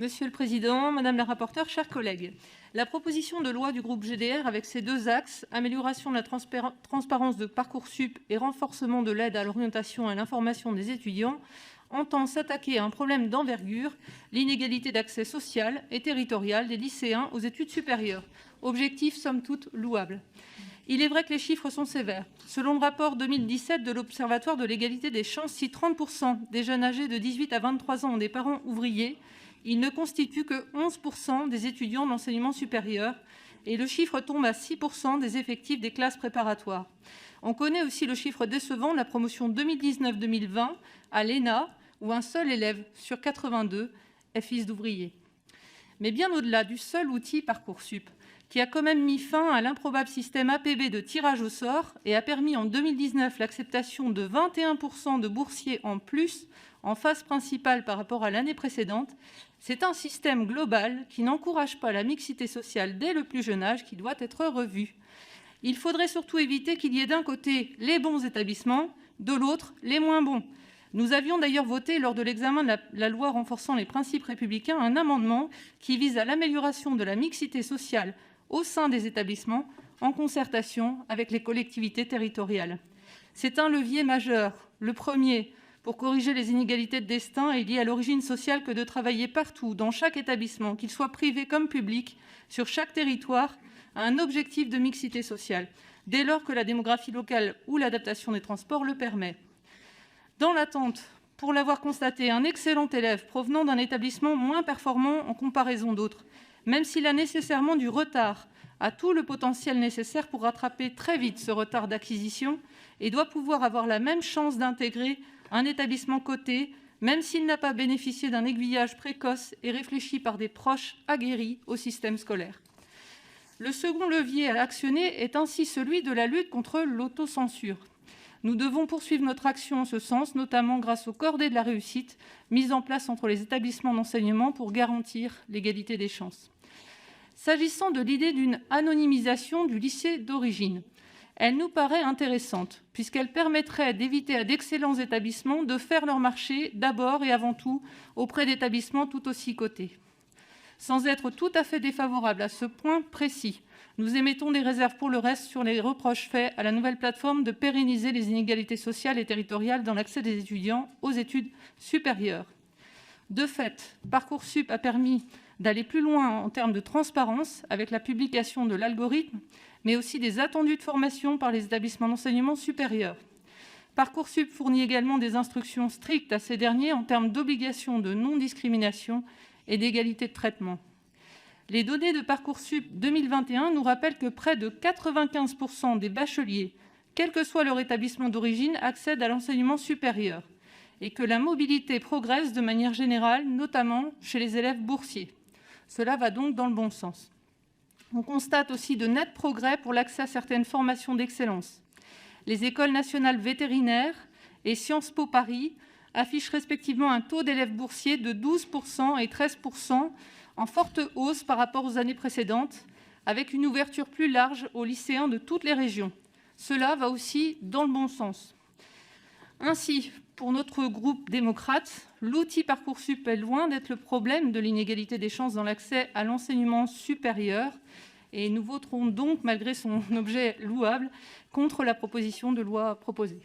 Monsieur le président, madame la rapporteure, chers collègues, la proposition de loi du groupe GDR avec ses deux axes, amélioration de la transparence de Parcoursup et renforcement de l'aide à l'orientation et à l'information des étudiants, entend s'attaquer à un problème d'envergure, l'inégalité d'accès social et territorial des lycéens aux études supérieures. Objectif somme toute louable. Il est vrai que les chiffres sont sévères. Selon le rapport 2017 de l'Observatoire de l'égalité des chances, si 30% des jeunes âgés de 18 à 23 ans ont des parents ouvriers, ils ne constituent que 11% des étudiants d'enseignement supérieur et le chiffre tombe à 6% des effectifs des classes préparatoires. On connaît aussi le chiffre décevant de la promotion 2019-2020 à l'ENA, où un seul élève sur 82 est fils d'ouvrier. Mais bien au-delà du seul outil Parcoursup, qui a quand même mis fin à l'improbable système APB de tirage au sort et a permis en 2019 l'acceptation de 21% de boursiers en plus en phase principale par rapport à l'année précédente, c'est un système global qui n'encourage pas la mixité sociale dès le plus jeune âge qui doit être revu. Il faudrait surtout éviter qu'il y ait d'un côté les bons établissements, de l'autre les moins bons. Nous avions d'ailleurs voté lors de l'examen de la loi renforçant les principes républicains un amendement qui vise à l'amélioration de la mixité sociale au sein des établissements en concertation avec les collectivités territoriales. C'est un levier majeur. Le premier, pour corriger les inégalités de destin, est lié à l'origine sociale que de travailler partout, dans chaque établissement, qu'il soit privé comme public, sur chaque territoire, à un objectif de mixité sociale, dès lors que la démographie locale ou l'adaptation des transports le permet. Dans l'attente, pour l'avoir constaté, un excellent élève provenant d'un établissement moins performant en comparaison d'autres, même s'il a nécessairement du retard, a tout le potentiel nécessaire pour rattraper très vite ce retard d'acquisition et doit pouvoir avoir la même chance d'intégrer un établissement coté, même s'il n'a pas bénéficié d'un aiguillage précoce et réfléchi par des proches aguerris au système scolaire. Le second levier à actionner est ainsi celui de la lutte contre l'autocensure. Nous devons poursuivre notre action en ce sens, notamment grâce aux cordées de la réussite mises en place entre les établissements d'enseignement pour garantir l'égalité des chances. S'agissant de l'idée d'une anonymisation du lycée d'origine, elle nous paraît intéressante, puisqu'elle permettrait d'éviter à d'excellents établissements de faire leur marché d'abord et avant tout auprès d'établissements tout aussi cotés. Sans être tout à fait défavorable à ce point précis, nous émettons des réserves pour le reste sur les reproches faits à la nouvelle plateforme de pérenniser les inégalités sociales et territoriales dans l'accès des étudiants aux études supérieures. De fait, Parcoursup a permis d'aller plus loin en termes de transparence avec la publication de l'algorithme, mais aussi des attendus de formation par les établissements d'enseignement supérieur. Parcoursup fournit également des instructions strictes à ces derniers en termes d'obligation de non-discrimination et d'égalité de traitement. Les données de Parcoursup 2021 nous rappellent que près de 95% des bacheliers, quel que soit leur établissement d'origine, accèdent à l'enseignement supérieur et que la mobilité progresse de manière générale, notamment chez les élèves boursiers. Cela va donc dans le bon sens. On constate aussi de nets progrès pour l'accès à certaines formations d'excellence. Les écoles nationales vétérinaires et Sciences Po Paris affichent respectivement un taux d'élèves boursiers de 12% et 13%, en forte hausse par rapport aux années précédentes, avec une ouverture plus large aux lycéens de toutes les régions. Cela va aussi dans le bon sens. Ainsi, pour notre groupe démocrate, l'outil Parcoursup est loin d'être le problème de l'inégalité des chances dans l'accès à l'enseignement supérieur et nous voterons donc, malgré son objet louable, contre la proposition de loi proposée.